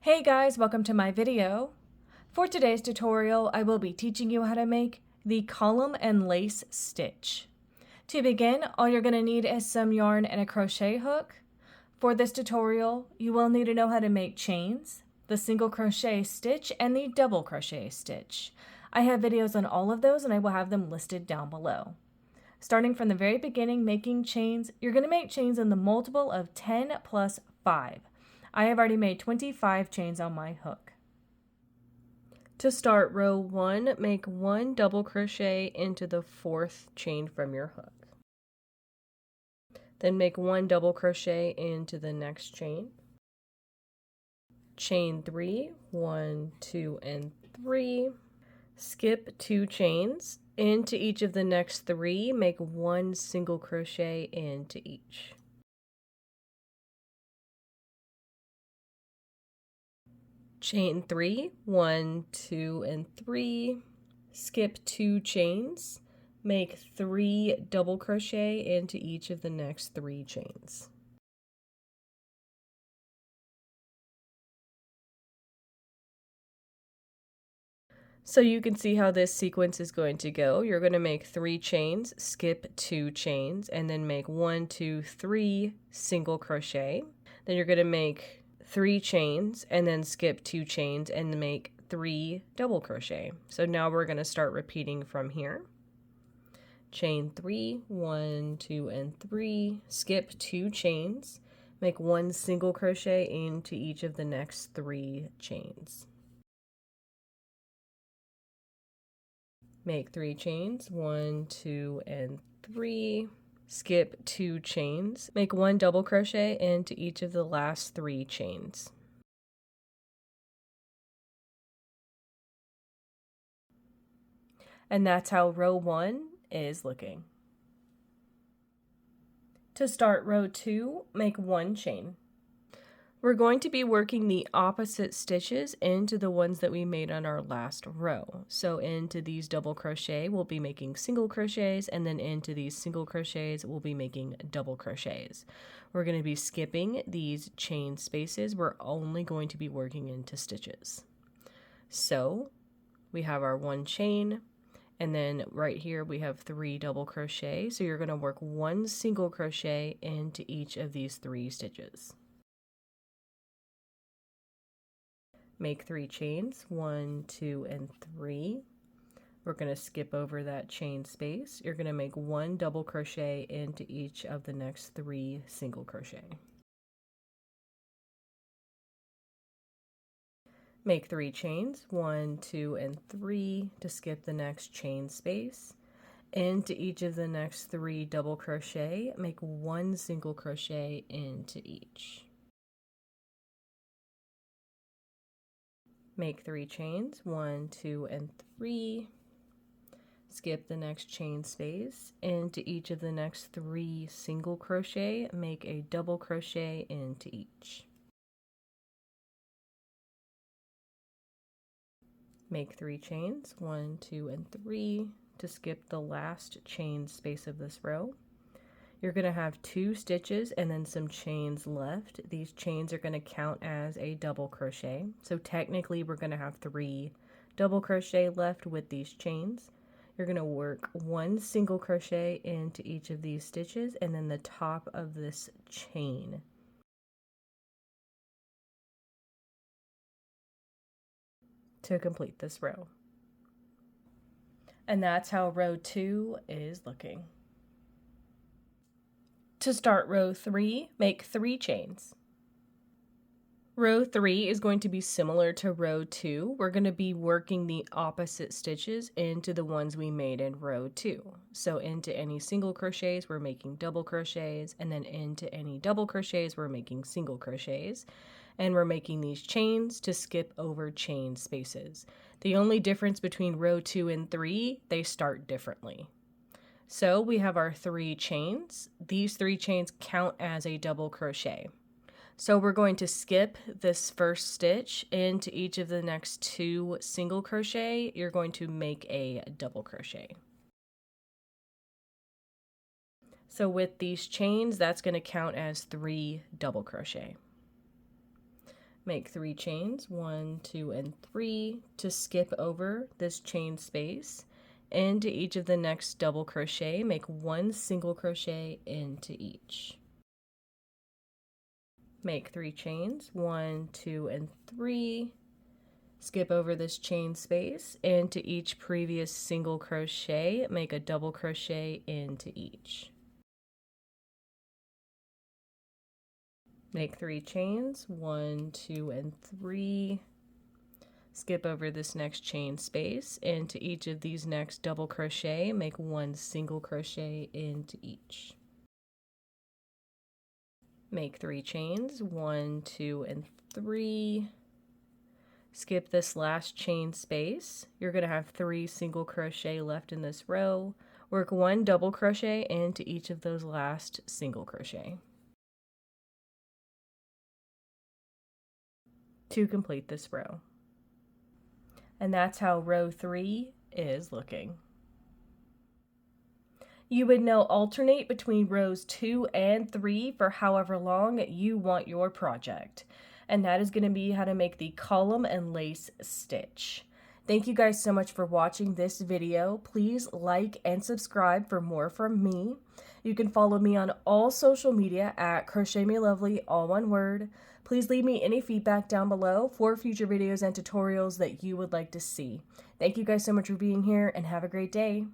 Hey guys, welcome to my video. For today's tutorial, I will be teaching you how to make the column and lace stitch. To begin, all you're going to need is some yarn and a crochet hook. For this tutorial, you will need to know how to make chains, the single crochet stitch, and the double crochet stitch. I have videos on all of those and I will have them listed down below. Starting from the very beginning, making chains, you're going to make chains in the multiple of 10 plus 5. I have already made 25 chains on my hook. To start row 1, make 1 double crochet into the 4th chain from your hook. Then make 1 double crochet into the next chain. Chain 3, 1, 2, and 3. Skip 2 chains. Into each of the next 3, make 1 single crochet into each. Chain 3, 1, 2, and 3, skip 2 chains, make 3 double crochet into each of the next 3 chains. So you can see how this sequence is going to go. You're going to make 3 chains, skip 2 chains, and then make 1, 2, 3 single crochet. Then you're going to make 3 chains and then skip 2 chains and make 3 double crochet. So now we're going to start repeating from here. Chain 3, 1, 2, and 3, skip 2 chains, make 1 single crochet into each of the next 3 chains. Make 3 chains, 1, 2, and 3. Skip 2 chains, make 1 double crochet into each of the last 3 chains. And that's how row 1 is looking. To start row 2, make 1 chain. We're going to be working the opposite stitches into the ones that we made on our last row. So into these double crochet, we'll be making single crochets, and then into these single crochets, we'll be making double crochets. We're going to be skipping these chain spaces. We're only going to be working into stitches. So we have our 1 chain, and then right here we have 3 double crochet. So you're going to work 1 single crochet into each of these 3 stitches. Make 3 chains, 1, 2, and 3. We're going to skip over that chain space. You're going to make 1 double crochet into each of the next 3 single crochet. Make 3 chains, 1, 2, and 3 to skip the next chain space. Into each of the next 3 double crochet, make 1 single crochet into each. Make 3 chains, 1, 2, and 3. Skip the next chain space. Into each of the next 3 single crochet, make a double crochet into each. Make 3 chains, 1, 2, and 3 to skip the last chain space of this row. You're going to have 2 stitches and then some chains left. These chains are going to count as a double crochet. So technically we're going to have 3 double crochet left with these chains. You're going to work 1 single crochet into each of these stitches and then the top of this chain. To complete this row. And that's how row 2 is looking. To start row 3, make 3 chains. Row 3 is going to be similar to row 2. We're going to be working the opposite stitches into the ones we made in row 2. So into any single crochets, we're making double crochets, and then into any double crochets, we're making single crochets. And we're making these chains to skip over chain spaces. The only difference between row 2 and 3, they start differently. So we have our 3 chains. These 3 chains count as a double crochet. So we're going to skip this first stitch into each of the next 2 single crochet. You're going to make a double crochet. So with these chains, that's going to count as 3 double crochet. Make 3 chains, 1, 2, and 3, to skip over this chain space. Into each of the next double crochet, make 1 single crochet into each. Make 3 chains, 1, 2, and 3, skip over this chain space. Into each previous single crochet, make a double crochet into each. Make 3 chains, 1, 2, and 3, skip over this next chain space. Into each of these next double crochet, make 1 single crochet into each. Make 3 chains, 1, 2, and 3, skip this last chain space. You're going to have 3 single crochet left in this row. Work 1 double crochet into each of those last single crochet to complete this row. And that's how row 3 is looking. You would now alternate between rows 2 and 3 for however long you want your project. And that is going to be how to make the column and lace stitch. Thank you guys so much for watching this video. Please like and subscribe for more from me. You can follow me on all social media at crochetmelovely, all one word. Please leave me any feedback down below for future videos and tutorials that you would like to see. Thank you guys so much for being here and have a great day.